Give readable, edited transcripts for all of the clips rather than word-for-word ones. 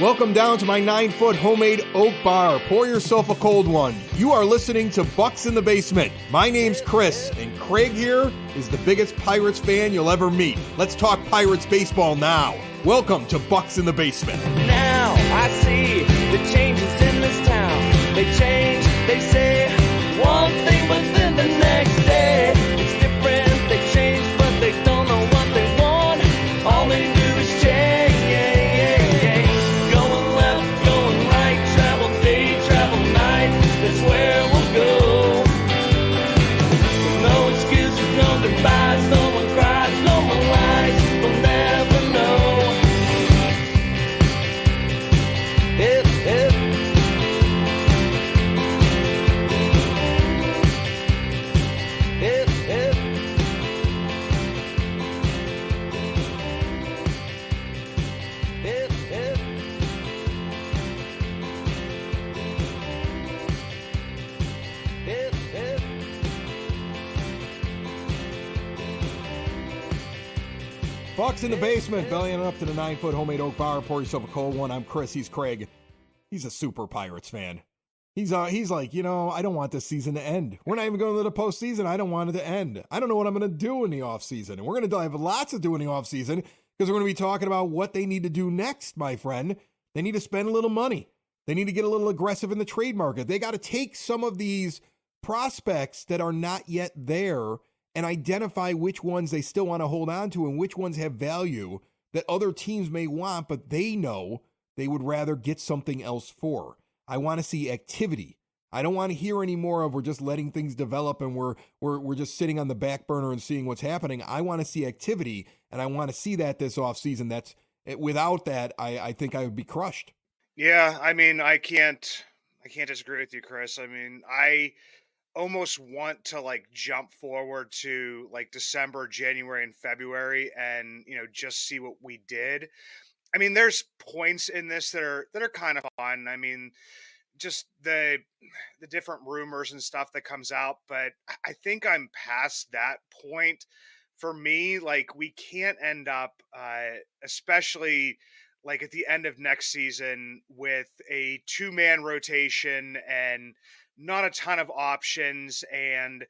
Welcome down to my 9-foot homemade oak bar. Pour yourself a cold one. You are listening to Bucs in the Basement. My name's Chris, and Craig here is the biggest Pirates fan you'll ever meet. Let's talk Pirates baseball now. Welcome to Bucs in the Basement. Now I see the changes in this town. They change, they say one thing, but then the next day it's different. They change, but they don't know what they want. All they do is change. Going left, going right, travel day, travel night. That's where we'll go. No excuses, no goodbyes, no one cries, no one lies. We'll never know. Bucs in the Basement, bellying up to the 9-foot homemade oak bar. Pour yourself a cold one. I'm Chris. He's Craig. He's a super Pirates fan. He's like, I don't want this season to end. We're not even going to the postseason. I don't want it to end. I don't know what I'm going to do in the offseason. And we're going to have lots to do in the offseason because we're going to be talking about what they need to do next, my friend. They need to spend a little money. They need to get a little aggressive in the trade market. They got to take some of these prospects that are not yet there and identify which ones they still want to hold on to and which ones have value that other teams may want, but they know they would rather get something else for. I want to see activity. I don't want to hear any more of we're just letting things develop and we're just sitting on the back burner and seeing what's happening. I want to see activity, and I want to see that this offseason. Without that, I think I would be crushed. Yeah, I mean, I can't disagree with you, Chris. I mean, I almost want to jump forward to December, January, and February and, just see what we did. I mean, there's points in this that are kind of fun. I mean, just the different rumors and stuff that comes out, but I think I'm past that point. For me, we can't end up, especially at the end of next season, with a 2-man rotation and not a ton of options and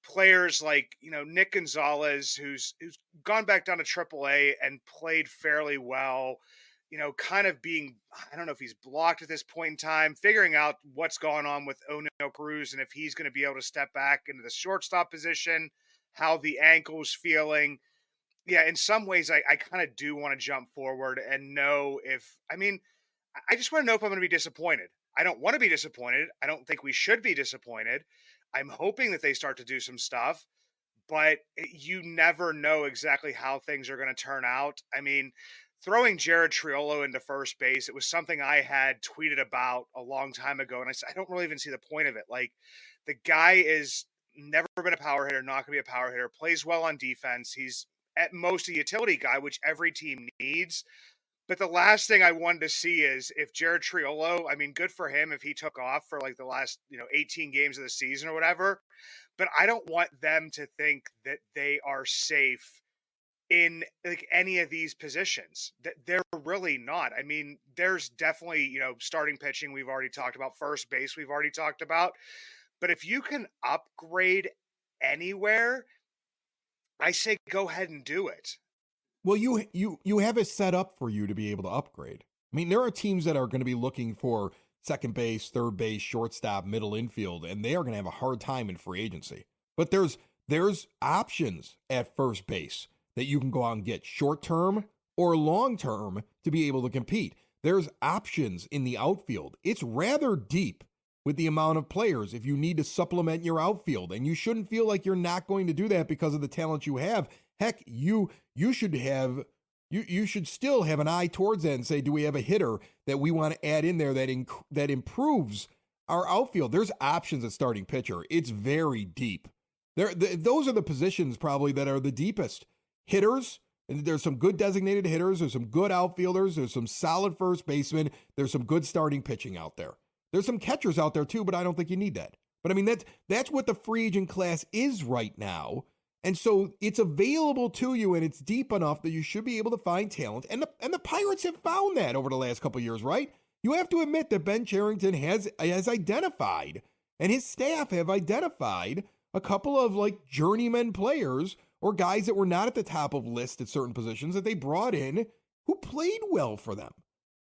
players like, Nick Gonzalez, who's gone back down to AAA and played fairly well, kind of being, I don't know if he's blocked at this point in time, figuring out what's going on with O'Neal Cruz and if he's going to be able to step back into the shortstop position, how the ankle's feeling. Yeah, in some ways, I kind of do want to jump forward and know I just want to know if I'm going to be disappointed. I don't want to be disappointed. I don't think we should be disappointed. I'm hoping that they start to do some stuff, but you never know exactly how things are going to turn out. I mean, throwing Jared Triolo into first base, it was something I had tweeted about a long time ago, and I said, I don't really even see the point of it. The guy is never been a power hitter, not going to be a power hitter, plays well on defense. He's at most a utility guy, which every team needs. But the last thing I wanted to see is if Jared Triolo, good for him if he took off for the last, 18 games of the season or whatever. But I don't want them to think that they are safe in any of these positions. That they're really not. I mean, there's definitely, starting pitching we've already talked about, first base we've already talked about. But if you can upgrade anywhere, I say go ahead and do it. Well, you have it set up for you to be able to upgrade. I mean, there are teams that are going to be looking for second base, third base, shortstop, middle infield, and they are going to have a hard time in free agency. But there's options at first base that you can go out and get short-term or long-term to be able to compete. There's options in the outfield. It's rather deep with the amount of players if you need to supplement your outfield, and you shouldn't feel like you're not going to do that because of the talent you have. Heck, you should still have an eye towards that and say, do we have a hitter that we want to add in there that improves our outfield? There's options at starting pitcher. It's very deep. Those are the positions probably that are the deepest. Hitters, and there's some good designated hitters. There's some good outfielders. There's some solid first basemen. There's some good starting pitching out there. There's some catchers out there too, but I don't think you need that. But I mean, that's what the free agent class is right now. And so it's available to you, and it's deep enough that you should be able to find talent. And the Pirates have found that over the last couple of years, right? You have to admit that Ben Cherington has identified, and his staff have identified, a couple of like journeyman players or guys that were not at the top of list at certain positions that they brought in who played well for them.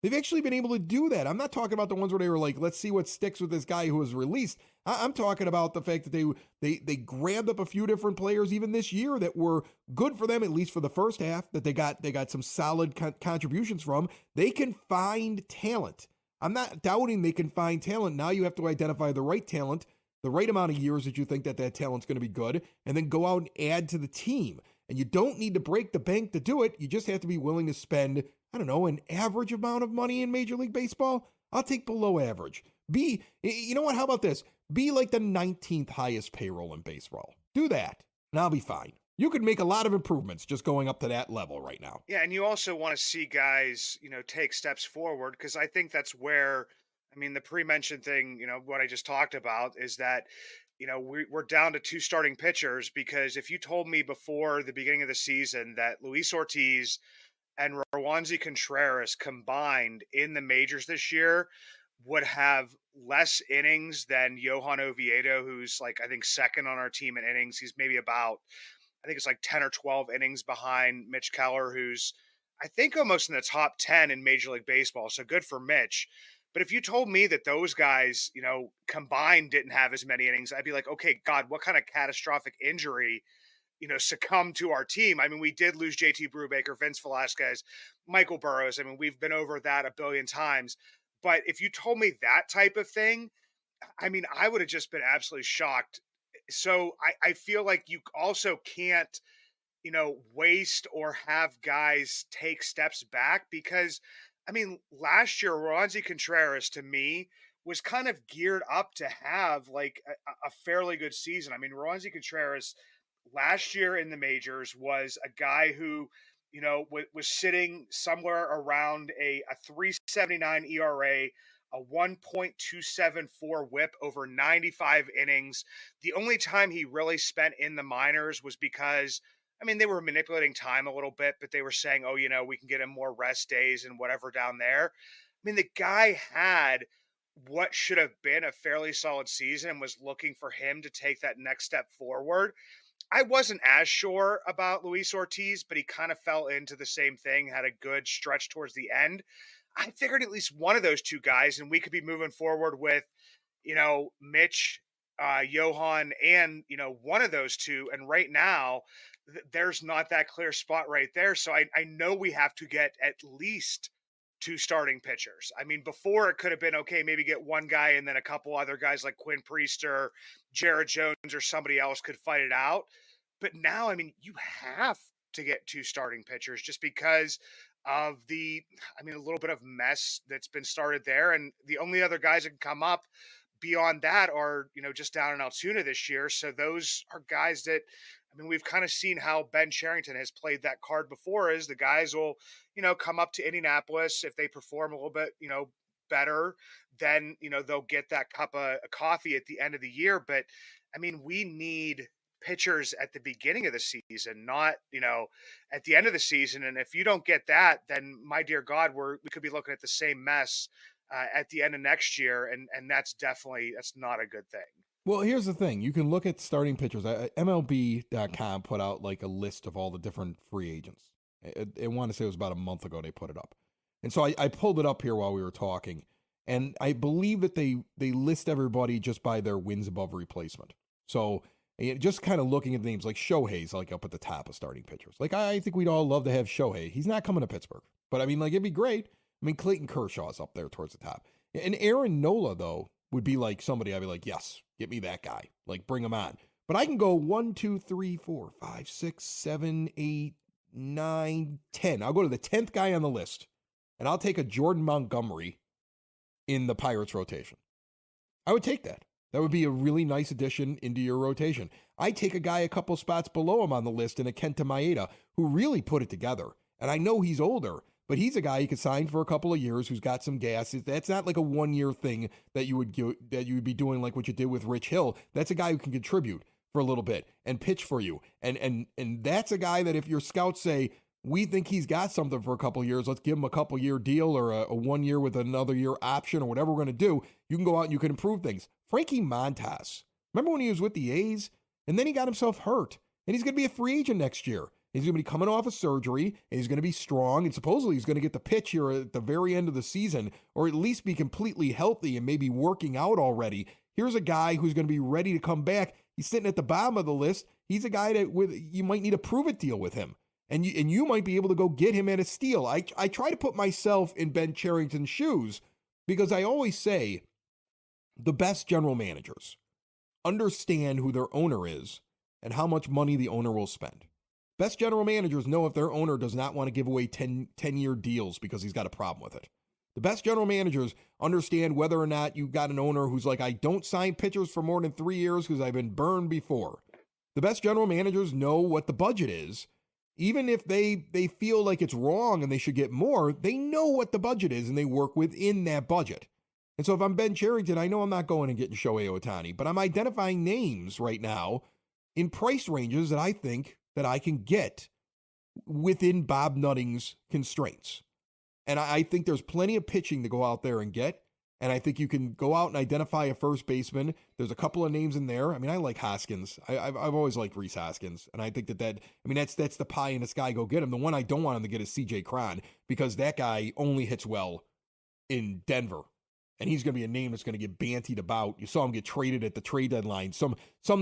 They've actually been able to do that. I'm not talking about the ones where they were like, let's see what sticks with this guy who was released. I'm talking about the fact that they grabbed up a few different players even this year that were good for them, at least for the first half, that they got some solid contributions from. They can find talent. I'm not doubting they can find talent. Now you have to identify the right talent, the right amount of years that you think that talent's going to be good, and then go out and add to the team. And you don't need to break the bank to do it. You just have to be willing to spend, I don't know, an average amount of money in Major League Baseball. I'll take below average. You know what? How about this? Be like the 19th highest payroll in baseball. Do that, and I'll be fine. You could make a lot of improvements just going up to that level right now. Yeah, and you also want to see guys, take steps forward, because I think that's where, the pre-mentioned thing, what I just talked about is that, we're down to 2 starting pitchers, because if you told me before the beginning of the season that Luis Ortiz and Rowanzi Contreras combined in the majors this year would have less innings than Johan Oviedo, who's like, I think, second on our team in innings. He's maybe about, I think it's like 10 or 12 innings behind Mitch Keller, who's, I think, almost in the top 10 in Major League Baseball. So good for Mitch. But if you told me that those guys, combined didn't have as many innings, I'd be like, okay, God, what kind of catastrophic injury, succumbed to our team? We did lose JT Brubaker, Vince Velasquez, Michael Burrows. We've been over that a billion times. But if you told me that type of thing, I would have just been absolutely shocked. So I feel like you also can't, waste or have guys take steps back, because last year, Rowanzi Contreras, to me, was kind of geared up to have like a fairly good season. Rowanzi Contreras last year in the majors was a guy who, was sitting somewhere around a 3.79 ERA, a 1.274 whip over 95 innings. The only time he really spent in the minors was because they were manipulating time a little bit, but they were saying, oh, we can get him more rest days and whatever down there. The guy had what should have been a fairly solid season and was looking for him to take that next step forward. I wasn't as sure about Luis Ortiz, but he kind of fell into the same thing, had a good stretch towards the end. I figured at least one of those two guys, and we could be moving forward with, Mitch, Johan, and, one of those two. And right now, there's not that clear spot right there. So I know we have to get at least 2 starting pitchers. Before it could have been, okay, maybe get one guy and then a couple other guys like Quinn Priester, Jared Jones, or somebody else could fight it out. But now, you have to get 2 starting pitchers just because of the, a little bit of mess that's been started there. And the only other guys that can come up beyond that are, just down in Altoona this year. So those are guys that, we've kind of seen how Ben Cherington has played that card before, is the guys will, come up to Indianapolis. If they perform a little bit, better, then, they'll get that cup of coffee at the end of the year. But we need pitchers at the beginning of the season, not, at the end of the season. And if you don't get that, then my dear God, we could be looking at the same mess at the end of next year. And that's not a good thing. Well, here's the thing. You can look at starting pitchers. MLB.com put out like a list of all the different free agents. I want to say it was about a month ago they put it up. And so I pulled it up here while we were talking. And I believe that they list everybody just by their wins above replacement. So just kind of looking at names like Shohei's like up at the top of starting pitchers. Like I think we'd all love to have Shohei. He's not coming to Pittsburgh. But it'd be great. Clayton Kershaw's up there towards the top. And Aaron Nola, though, would be like somebody I'd be like, yes, get me that guy. Like, bring him on. But I can go 1, 2, 3, 4, 5, 6, 7, 8, 9, 10. I'll go to the 10th guy on the list, and I'll take a Jordan Montgomery in the Pirates rotation. I would take that. That would be a really nice addition into your rotation. I take a guy a couple spots below him on the list in a Kenta Maeda, who really put it together. And I know he's older, but he's a guy you could sign for a couple of years who's got some gas. That's not like a 1-year thing that you would be doing like what you did with Rich Hill. That's a guy who can contribute. for a little bit and pitch for you. And that's a guy that if your scouts say, we think he's got something for a couple years, let's give him a couple year deal or a 1 year with another year option or whatever we're going to do, you can go out and you can improve things. Frankie Montas, remember when he was with the A's and then he got himself hurt and he's going to be a free agent next year. He's going to be coming off of surgery and he's going to be strong and supposedly he's going to get the pitch here at the very end of the season or at least be completely healthy and maybe working out already. Here's a guy who's going to be ready to come back. He's sitting at the bottom of the list. He's a guy that you might need a prove-it deal with him. And you might be able to go get him at a steal. I try to put myself in Ben Cherington's shoes because I always say the best general managers understand who their owner is and how much money the owner will spend. Best general managers know if their owner does not want to give away 10-year deals because he's got a problem with it. The best general managers understand whether or not you've got an owner who's like, I don't sign pitchers for more than 3 years because I've been burned before. The best general managers know what the budget is. Even if they feel like it's wrong and they should get more, they know what the budget is and they work within that budget. And so if I'm Ben Cherington, I know I'm not going and getting Shohei Ohtani, but I'm identifying names right now in price ranges that I think that I can get within Bob Nutting's constraints. And I think there's plenty of pitching to go out there and get. And I think you can go out and identify a first baseman. There's a couple of names in there. I mean, I like Hoskins. I've always liked Rhys Hoskins. And I think that's the pie in the sky. Go get him. The one I don't want him to get is CJ Cron because that guy only hits well in Denver. And he's going to be a name that's going to get bantied about. You saw him get traded at the trade deadline. Some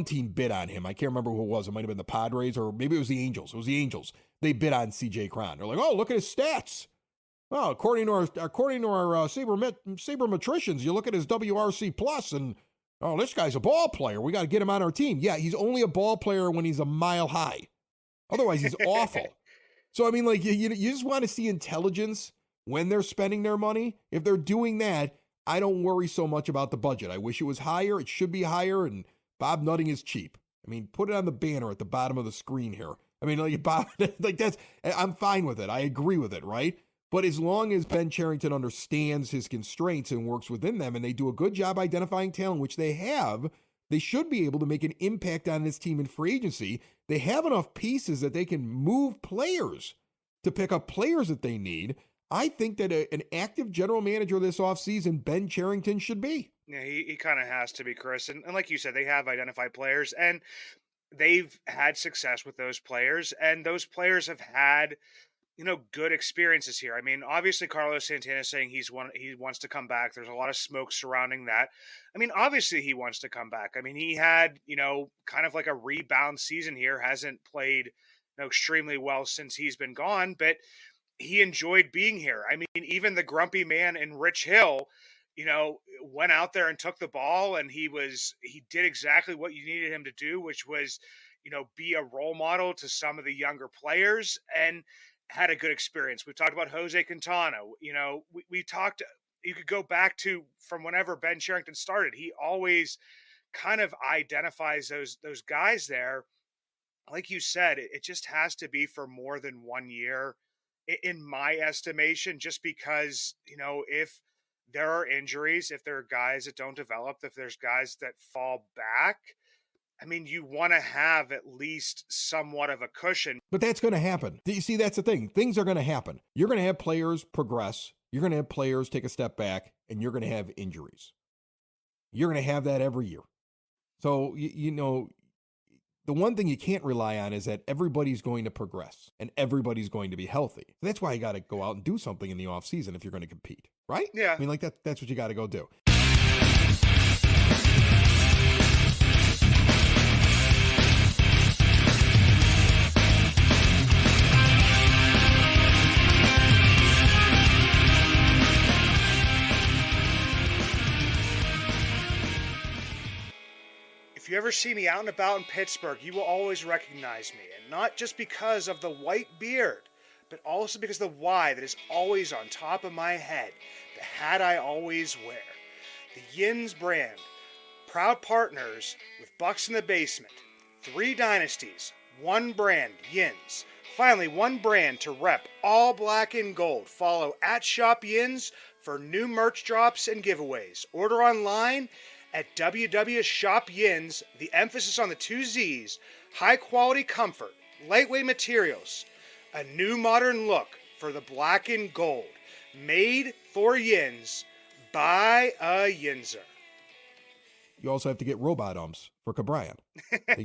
team bid on him. I can't remember who it was. It might have been the Padres or maybe it was the Angels. It was the Angels. They bid on CJ Cron. They're like, oh, look at his stats. Well, according to our sabermetricians, you look at his WRC plus and, oh, this guy's a ball player. We got to get him on our team. Yeah, he's only a ball player when he's a mile high. Otherwise, he's awful. So, I mean, like, you just want to see intelligence when they're spending their money. If they're doing that, I don't worry so much about the budget. I wish it was higher. It should be higher, and Bob Nutting is cheap. I mean, put it on the banner at the bottom of the screen here. I mean, like, Bob, like that's, I'm fine with it. I agree with it, right? But as long as Ben Cherington understands his constraints and works within them and they do a good job identifying talent, which they have, they should be able to make an impact on this team in free agency. They have enough pieces that they can move players to pick up players that they need. I think that an active general manager this offseason, Ben Cherington should be. Yeah, he kind of has to be, Chris. And like you said, they have identified players and they've had success with those players. And those players have had good experiences here. I mean, obviously Carlos Santana saying he wants to come back. There's a lot of smoke surrounding that. I mean, obviously he wants to come back. I mean, he had, kind of like a rebound season here, hasn't played extremely well since he's been gone, but he enjoyed being here. I mean, even the grumpy man in Rich Hill, went out there and took the ball and he did exactly what you needed him to do, which was, be a role model to some of the younger players and had a good experience. We've talked about Jose Quintana. We talked, you could go back to from whenever Ben Cherington started. He always kind of identifies those guys there. Like you said, it just has to be for more than 1 year in my estimation, just because, if there are injuries, if there are guys that don't develop, if there's guys that fall back, I mean, you want to have at least somewhat of a cushion. But that's going to happen. You see, that's the thing. Things are going to happen. You're going to have players progress. You're going to have players take a step back, and you're going to have injuries. You're going to have that every year. So, the one thing you can't rely on is that everybody's going to progress and everybody's going to be healthy. So that's why you got to go out and do something in the offseason if you're going to compete, right? Yeah. I mean, like that's what you got to go do. If you ever see me out and about in Pittsburgh, you will always recognize me, and not just because of the white beard, but also because the Y that is always on top of my head, the hat I always wear. The Yins brand, proud partners with Bucs in the Basement. 3 dynasties, 1 brand, Yins. Finally, 1 brand to rep all black and gold. Follow @ShopYins for new merch drops and giveaways. Order online At WW Shop Yins, the emphasis on the two Z's, high quality comfort, lightweight materials, a new modern look for the black and gold, made for Yins by a Yinzer. You also have to get robot umps for Cabrian. You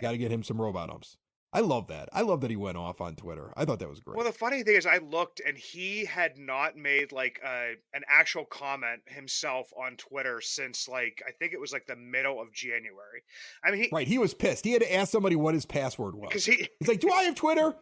gotta get him some robot umps. I love that. I love that he went off on Twitter. I thought that was great. Well, the funny thing is, I looked and he had not made like an actual comment himself on Twitter since like I think it was like the middle of January. I mean, he was pissed. He had to ask somebody what his password was. Because he's like, "Do I have Twitter?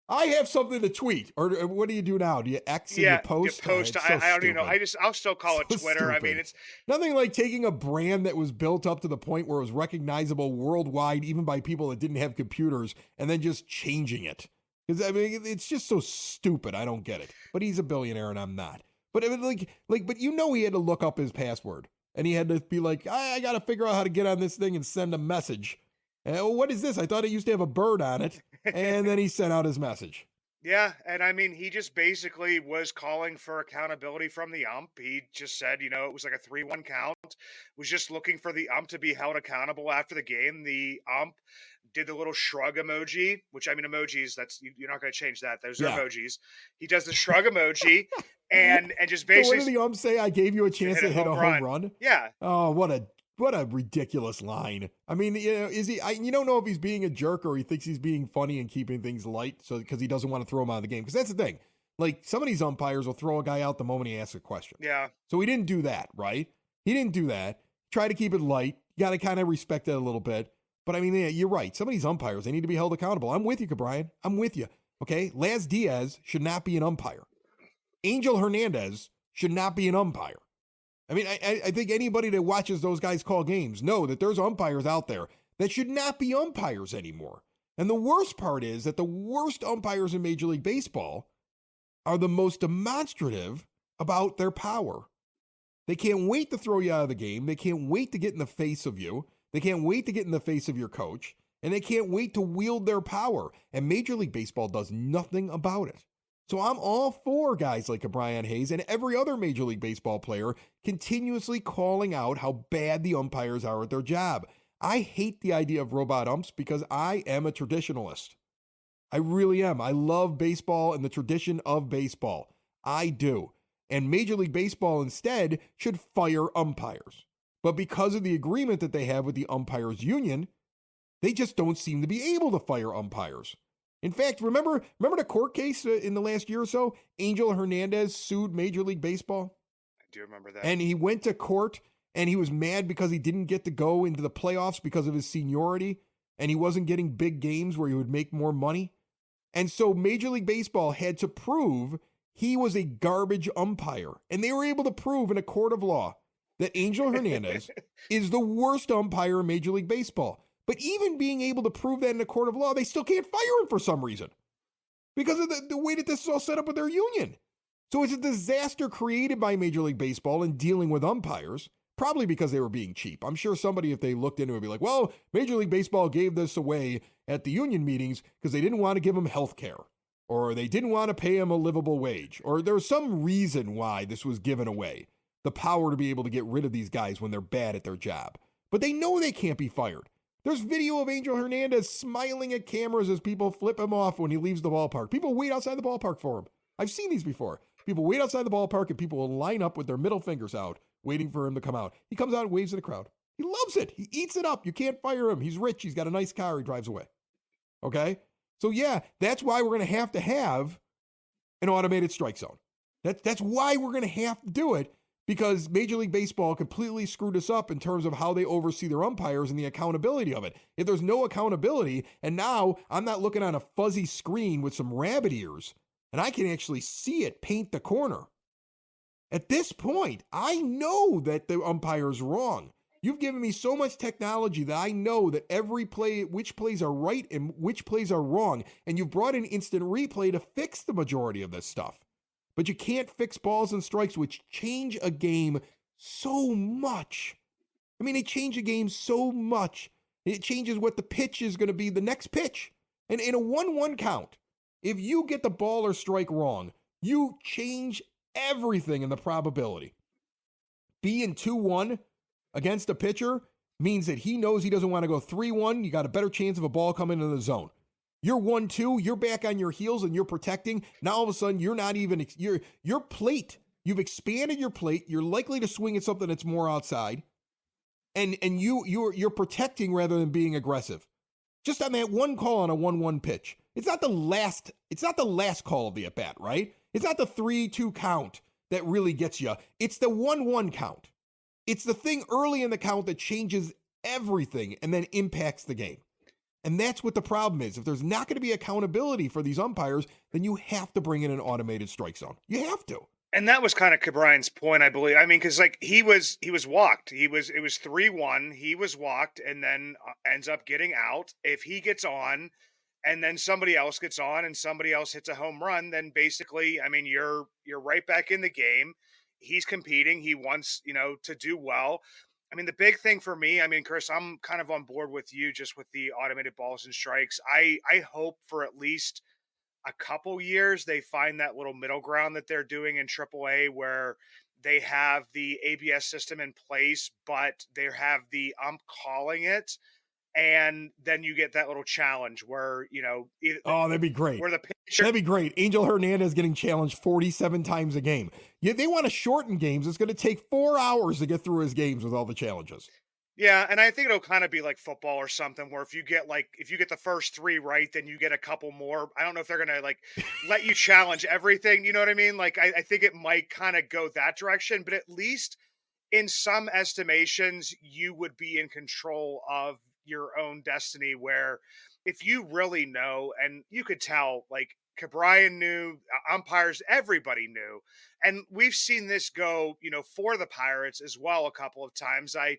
I have something to tweet." Or what do you do now? Do you X and you post? You post. I don't even know. I'll still call it Twitter. Stupid. I mean, it's nothing like taking a brand that was built up to the point where it was recognizable worldwide, even by people that didn't have computers, and then just changing it. Because I mean, it's just so stupid. I don't get it. But he's a billionaire, and I'm not. But I mean, but you know, he had to look up his password, and he had to be like, I got to figure out how to get on this thing and send a message. And, what is this? I thought it used to have a bird on it. And then he sent out his message. Yeah, and I mean, he just basically was calling for accountability from the ump. He just said, you know, it was like a 3-1 count, was just looking for the ump to be held accountable after the game. The ump did the little shrug emoji, which, I mean, emojis, you're not going to change that. Those are emojis. He does the shrug emoji and just basically... So what did the ump say? I gave you a chance to hit a home run? Yeah. Oh, what a ridiculous line. I mean, you know, you don't know if he's being a jerk or he thinks he's being funny and keeping things light because he doesn't want to throw him out of the game. Because that's the thing. Like, some of these umpires will throw a guy out the moment he asks a question. Yeah. So he didn't do that, right? He didn't do that. Try to keep it light. You got to kind of respect it a little bit. But I mean, yeah, you're right. Some of these umpires, they need to be held accountable. I'm with you, Cabrian. I'm with you. Okay? Laz Diaz should not be an umpire. Angel Hernandez should not be an umpire. I mean, I think anybody that watches those guys call games know that there's umpires out there that should not be umpires anymore. And the worst part is that the worst umpires in Major League Baseball are the most demonstrative about their power. They can't wait to throw you out of the game. They can't wait to get in the face of you. They can't wait to get in the face of your coach. And they can't wait to wield their power. And Major League Baseball does nothing about it. So I'm all for guys like Brian Hayes and every other Major League Baseball player continuously calling out how bad the umpires are at their job. I hate the idea of robot umps because I am a traditionalist. I really am. I love baseball and the tradition of baseball. I do. And Major League Baseball instead should fire umpires. But because of the agreement that they have with the umpires union, they just don't seem to be able to fire umpires. In fact, remember the court case in the last year or so? Angel Hernandez sued Major League Baseball. I do remember that. And he went to court and he was mad because he didn't get to go into the playoffs because of his seniority and he wasn't getting big games where he would make more money. And so Major League Baseball had to prove he was a garbage umpire. And they were able to prove in a court of law that Angel Hernandez is the worst umpire in Major League Baseball. But even being able to prove that in a court of law, they still can't fire him for some reason because of the way that this is all set up with their union. So it's a disaster created by Major League Baseball in dealing with umpires, probably because they were being cheap. I'm sure somebody, if they looked into it, would be like, well, Major League Baseball gave this away at the union meetings because they didn't want to give them health care, or they didn't want to pay them a livable wage, or there was some reason why this was given away, the power to be able to get rid of these guys when they're bad at their job. But they know they can't be fired. There's video of Angel Hernandez smiling at cameras as people flip him off when he leaves the ballpark. People wait outside the ballpark for him. I've seen these before. People wait outside the ballpark and people will line up with their middle fingers out, waiting for him to come out. He comes out and waves at the crowd. He loves it. He eats it up. You can't fire him. He's rich. He's got a nice car. He drives away. Okay? So yeah, that's why we're going to have an automated strike zone. That's why we're going to have to do it. Because Major League Baseball completely screwed us up in terms of how they oversee their umpires and the accountability of it. If there's no accountability, and now I'm not looking on a fuzzy screen with some rabbit ears, and I can actually see it paint the corner. At this point, I know that the umpire's wrong. You've given me so much technology that I know that every play, which plays are right and which plays are wrong, and you've brought in instant replay to fix the majority of this stuff. But you can't fix balls and strikes, which change a game so much. I mean, they change a game so much. It changes what the pitch is going to be the next pitch. And in a 1-1 count, if you get the ball or strike wrong, you change everything in the probability. Being 2-1, against a pitcher means that he knows he doesn't want to go 3-1. You got a better chance of a ball coming into the zone. You're 1-2, you're back on your heels and you're protecting. Now all of a sudden you're not even, your plate, you've expanded your plate. You're likely to swing at something that's more outside. And you're protecting rather than being aggressive. Just on that one call on a 1-1 pitch. It's not the last call of the at bat, right? It's not the 3-2 count that really gets you. It's the 1-1 count. It's the thing early in the count that changes everything and then impacts the game. And that's what the problem is. If there's not going to be accountability for these umpires, then you have to bring in an automated strike zone. You have to. And that was kind of Brian's point, I believe. I mean, because like he was walked. It was 3-1. He was walked, and then ends up getting out. If he gets on, and then somebody else gets on, and somebody else hits a home run, then basically, I mean, you're right back in the game. He's competing. He wants to do well. I mean, the big thing for me, I mean, Chris, I'm kind of on board with you just with the automated balls and strikes. I hope for at least a couple years they find that little middle ground that they're doing in AAA where they have the ABS system in place, but they have the ump calling it. And then you get that little challenge where, oh, that'd be great. Where the pitcher, that'd be great. Angel Hernandez getting challenged 47 times a game. Yeah, they want to shorten games. It's going to take 4 hours to get through his games with all the challenges. Yeah, and I think it'll kind of be like football or something where if you get the first 3 right, then you get a couple more. I don't know if they're going to let you challenge everything. You know what I mean? Like, I think it might kind of go that direction, but at least in some estimations, you would be in control of your own destiny where if you really know, and you could tell, like Brian knew, umpires, everybody knew. And we've seen this go, for the Pirates as well a couple of times. I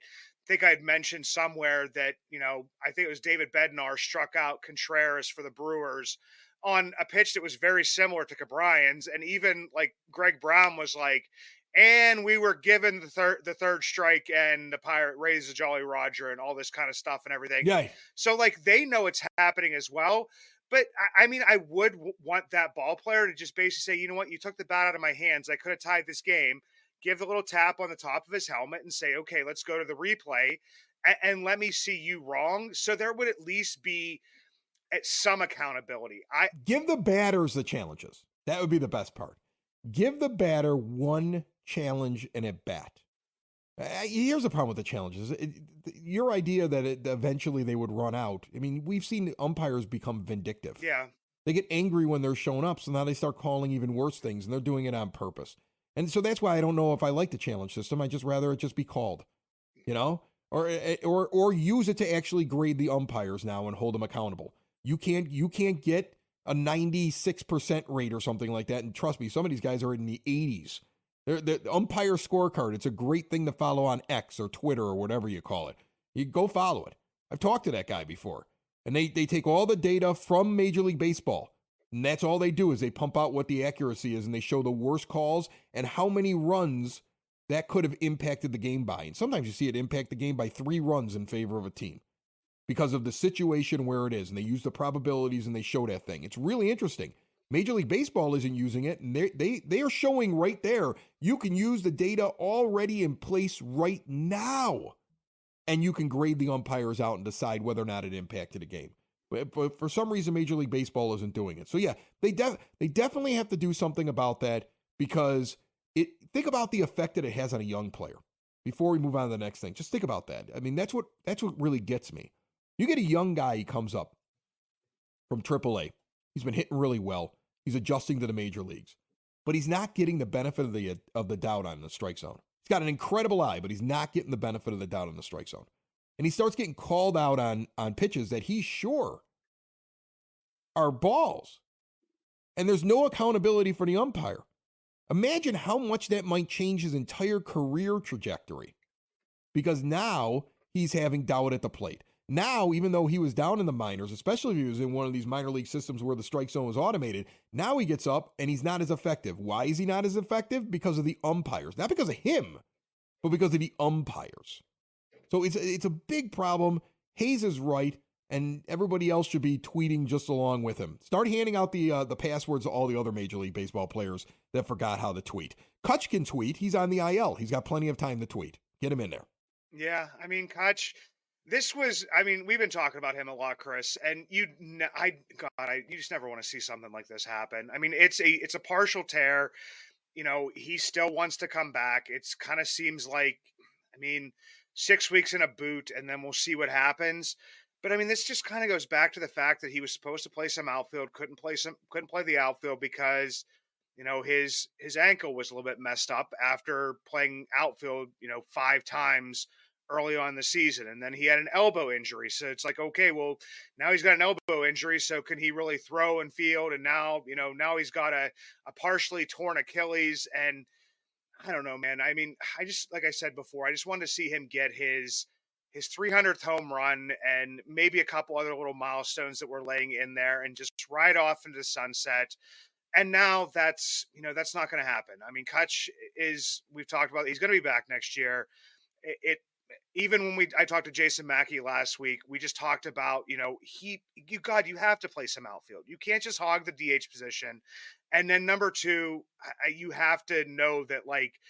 think I'd mentioned somewhere that, I think it was David Bednar struck out Contreras for the Brewers on a pitch that was very similar to Brian's. And even like Greg Brown was like, and we were given the third strike, and the Pirate raised the Jolly Roger and all this kind of stuff and everything. Yeah. So like they know it's happening as well. But I mean, I would want that ball player to just basically say, you know what, you took the bat out of my hands. I could have tied this game. Give a little tap on the top of his helmet and say, okay, let's go to the replay and let me see you wrong. So there would at least be some accountability. Give the batters the challenges. That would be the best part. Give the batter one challenge and at bat. Here's the problem with the challenges. Your idea that eventually they would run out. I mean, we've seen umpires become vindictive. Yeah. They get angry when they're showing up, so now they start calling even worse things, and they're doing it on purpose. And so that's why I don't know if I like the challenge system. I just rather it just be called, or use it to actually grade the umpires now and hold them accountable. You can't get a 96% rate or something like that. And trust me, some of these guys are in the 80s. The umpire scorecard, it's a great thing to follow on X or Twitter or whatever you call it. You go follow it. I've talked to that guy before. And they take all the data from Major League Baseball. And that's all they do is they pump out what the accuracy is, and they show the worst calls and how many runs that could have impacted the game by. And sometimes you see it impact the game by 3 runs in favor of a team because of the situation where it is. And they use the probabilities and they show that thing. It's really interesting. Major League Baseball isn't using it, and they are showing right there, you can use the data already in place right now, and you can grade the umpires out and decide whether or not it impacted a game. But for some reason, Major League Baseball isn't doing it. So yeah, they definitely have to do something about that, because think about the effect that it has on a young player. Before we move on to the next thing, just think about that. I mean, that's what really gets me. You get a young guy, he comes up from AAA. He's been hitting really well. He's adjusting to the major leagues, but he's not getting the benefit of the doubt on the strike zone. He's got an incredible eye, but he's not getting the benefit of the doubt on the strike zone. And he starts getting called out on pitches that he's sure are balls. And there's no accountability for the umpire. Imagine how much that might change his entire career trajectory, because now he's having doubt at the plate. Now, even though he was down in the minors, especially if he was in one of these minor league systems where the strike zone was automated, now he gets up and he's not as effective. Why is he not as effective? Because of the umpires. Not because of him, but because of the umpires. So it's a big problem. Hayes is right, and everybody else should be tweeting just along with him. Start handing out the passwords to all the other Major League Baseball players that forgot how to tweet. Cutch can tweet. He's on the IL. He's got plenty of time to tweet. Get him in there. Yeah, I mean, Cutch. This was, I mean, we've been talking about him a lot, Chris, and you just never want to see something like this happen. I mean, it's a partial tear. He still wants to come back. It's kind of seems like, I mean, 6 weeks in a boot, and then we'll see what happens. But I mean, this just kind of goes back to the fact that he was supposed to play some outfield, couldn't play the outfield because his ankle was a little bit messed up after playing outfield, 5 times early on in the season, and then he had an elbow injury. So it's like, okay, well, now he's got an elbow injury, so can he really throw and field? And now he's got a partially torn Achilles, and I don't know, man. I mean, I just, like I said before, I just wanted to see him get his 300th home run and maybe a couple other little milestones that we're laying in there and just ride off into the sunset. And now that's not going to happen. I mean, Cutch we've talked about, he's going to be back next year. It even when I talked to Jason Mackey last week, we just talked about, you have to play some outfield. You can't just hog the DH position. And then number two, you have to know that like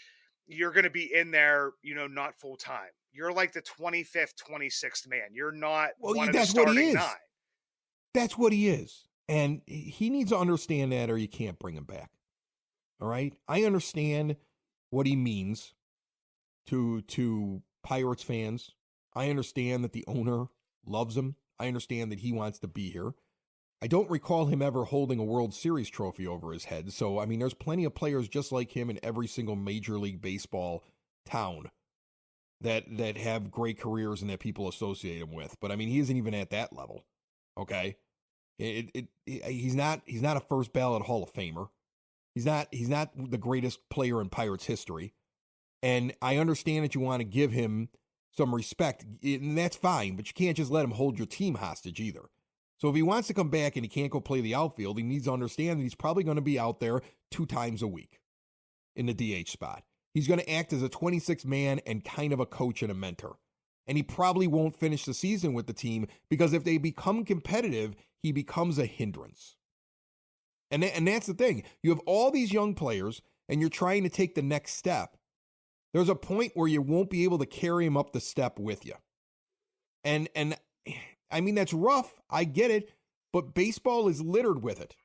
you're going to be in there, not full time. You're like the 25th, 26th man. You're not one of the that's what he starting is. 9. That's what he is. And he needs to understand that or you can't bring him back. All right? I understand what he means to Pirates fans. I understand that the owner loves him. I understand that he wants to be here. I don't recall him ever holding a World Series trophy over his head. So, I mean, there's plenty of players just like him in every single Major League Baseball town that have great careers and that people associate him with. But, I mean, he isn't even at that level. Okay? He's not a first ballot Hall of Famer. He's not the greatest player in Pirates history. And I understand that you want to give him some respect, and that's fine, but you can't just let him hold your team hostage either. So if he wants to come back and he can't go play the outfield, he needs to understand that he's probably going to be out there 2 times a week in the DH spot. He's going to act as a 26th man and kind of a coach and a mentor. And he probably won't finish the season with the team because if they become competitive, he becomes a hindrance. And that's the thing. You have all these young players and you're trying to take the next step. There's a point where you won't be able to carry him up the step with you. And I mean, that's rough. I get it. But baseball is littered with it.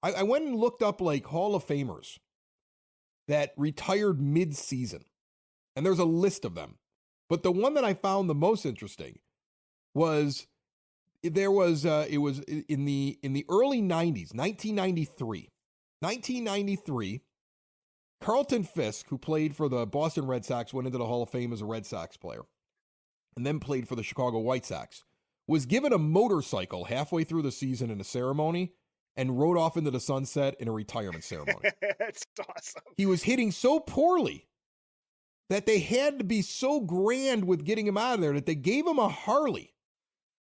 I went and looked up like Hall of Famers that retired mid-season. And there's a list of them. But the one that I found the most interesting was it was in the early 90s, 1993. 1993, Carlton Fisk, who played for the Boston Red Sox, went into the Hall of Fame as a Red Sox player, and then played for the Chicago White Sox, was given a motorcycle halfway through the season in a ceremony and rode off into the sunset in a retirement ceremony. That's awesome. He was hitting so poorly that they had to be so grand with getting him out of there that they gave him a Harley.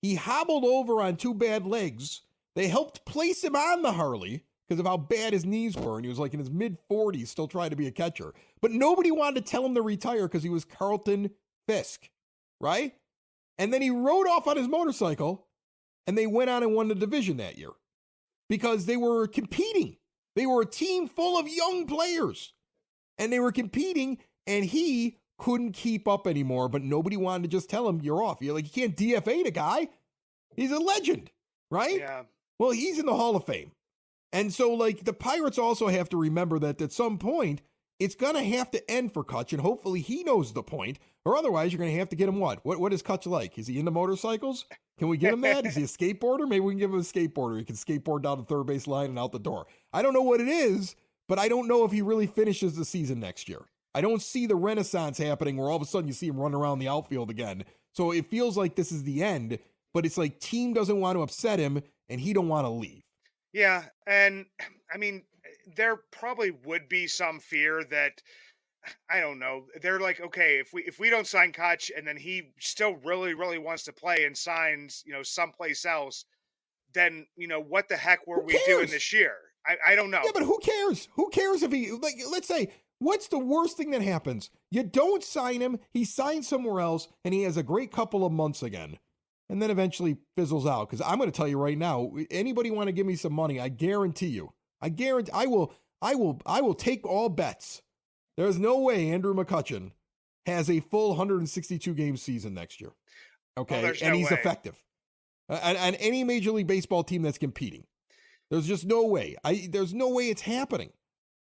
He hobbled over on 2 bad legs. They helped place him on the Harley because of how bad his knees were, and he was like in his mid-40s still trying to be a catcher. But nobody wanted to tell him to retire because he was Carlton Fisk, right? And then he rode off on his motorcycle, and they went on and won the division that year because they were competing. They were a team full of young players, and they were competing, and he couldn't keep up anymore, but nobody wanted to just tell him, you're off. You're like, you can't DFA the guy. He's a legend, right? Yeah. Well, he's in the Hall of Fame. And so, like, the Pirates also have to remember that at some point, it's going to have to end for Cutch, and hopefully he knows the point, or otherwise you're going to have to get him what? What is Cutch like? Is he into motorcycles? Can we get him that? Is he a skateboarder? Maybe we can give him a skateboarder. He can skateboard down the third base line and out the door. I don't know what it is, but I don't know if he really finishes the season next year. I don't see the renaissance happening where all of a sudden you see him run around the outfield again. So it feels like this is the end, but it's like team doesn't want to upset him and he don't want to leave. Yeah, and I mean, there probably would be some fear that I don't know. They're like, okay, if we don't sign Cutch and then he still really really wants to play and signs, someplace else, then what the heck were we doing this year? I don't know. Yeah, but who cares? Who cares if he let's say what's the worst thing that happens? You don't sign him, he signs somewhere else, and he has a great couple of months again. And then eventually fizzles out. Because I'm going to tell you right now, anybody want to give me some money, I guarantee you. I will take all bets. There's no way Andrew McCutchen has a full 162 game season next year. Okay, there's and no he's way. effective. And any Major League Baseball team that's competing, there's just no way. There's no way it's happening.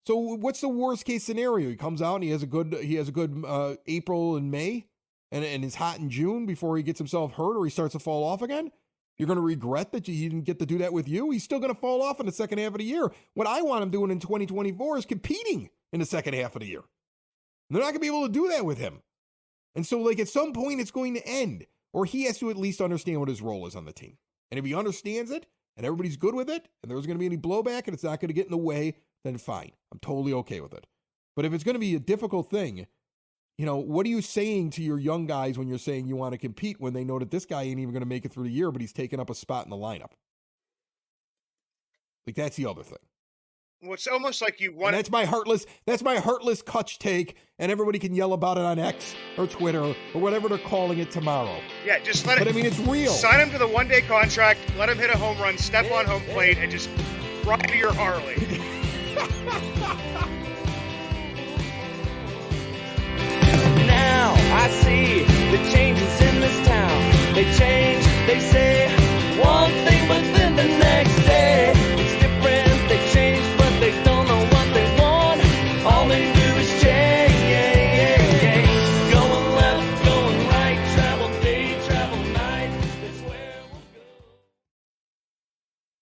So what's the worst case scenario? He comes out and he has a good April and May, and is hot in June before he gets himself hurt or he starts to fall off again. You're going to regret that he didn't get to do that with you. He's still going to fall off in the second half of the year. What I want him doing in 2024 is competing in the second half of the year. They're not going to be able to do that with him. And so, like, at some point, it's going to end. Or he has to at least understand what his role is on the team. And if he understands it, and everybody's good with it, and there's going to be any blowback, and it's not going to get in the way, then fine. I'm totally okay with it. But if it's going to be a difficult thing, what are you saying to your young guys when you're saying you want to compete when they know that this guy ain't even going to make it through the year, but he's taking up a spot in the lineup? Like, that's the other thing. Well, it's almost like you want. And that's my heartless Cutch take, and everybody can yell about it on X or Twitter or whatever they're calling it tomorrow. Yeah, just let it. But I mean, it's real. Sign him to the one-day contract. Let him hit a home run, step on home plate, and just ride your Harley. Now I see the changes in this town. They change, they say one thing, but